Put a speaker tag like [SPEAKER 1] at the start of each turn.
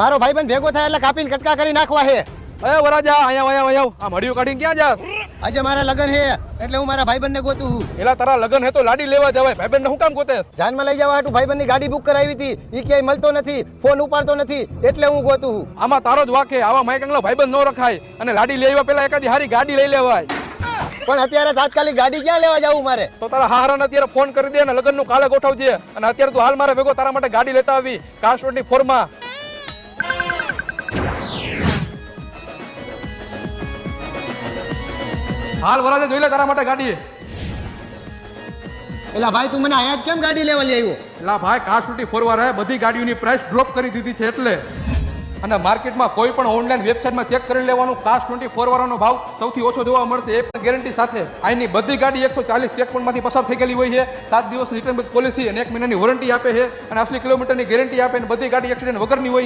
[SPEAKER 1] મારો ભાઈબંધ ભેગો થાય એટલે કાપીને કટકા કરી નાખવા હે.
[SPEAKER 2] અરે વરાજા અહીંયા આ મડિયું કાઢીને ક્યાં જાસ?
[SPEAKER 1] આજે મારા લગન હે એટલે હું મારા ભાઈબંધને ગોતું છું.
[SPEAKER 2] એલા તારા લગન હે તો લાડી લેવા જવાય, ભાઈબંધને શું કામ ગોતેસ?
[SPEAKER 1] જાનમાં લઈ જવા હાટુ ભાઈબંધની ગાડી બુક કરાવી હતી, ઈ ક્યાંય મળતો નથી, ફોન ઉપાડતો નથી, એટલે હું ગોતું છું.
[SPEAKER 2] આમાં તારો જ વાકે, આવા માયકંગલો ભાઈબંધ ન રખાય અને લાડી લેવા પેલા એકાદી હારી ગાડી લઈ લેવાય.
[SPEAKER 1] પણ અત્યારે તાત્કાલિક ગાડી ક્યાં લેવા જવું મારે?
[SPEAKER 2] તો તારા હારાને અત્યારે ફોન કરી દે અને લગનનું કાલે ગોઠવજે. અને અત્યારે તું હાલ મારે ભેગો તારા માટે ગાડી લેતા આવી કાસ્ટોની ફોરમાં. હાલ વરાજે જોઈ લે તારા માટે ગાડી.
[SPEAKER 1] એલા ભાઈ તું મને અહીંયા જ કેમ ગાડી લેવા લઈ આવ્યો?
[SPEAKER 2] એલા ભાઈ કાસ્ટોની ફોરવાર હે, બધી ગાડીઓની પ્રાઇસ ડ્રોપ કરી દીધી છે એટલે. અને માર્કેટમાં કોઈ પણ ઓનલાઈન વેબસાઇટમાં ચેક કરી લેવાનું, કાસ્ટ24 વાળાનો ભાવ સૌથી ઓછો જોવા મળશે, એ પણ ગેરંટી સાથે. અહીંની બધી ગાડી 140 ચેકપોઇન્ટમાંથી પસાર થઈ ગયેલી હોય છે, 7 દિવસની રિટર્ન બેક પોલિસી અને 1 મહિનાની વોરંટી આપે છે અને 80 કિલોમીટરની ગેરંટી આપે, અને બધી ગાડી એક્સિડન્ટ વગરની હોય છે.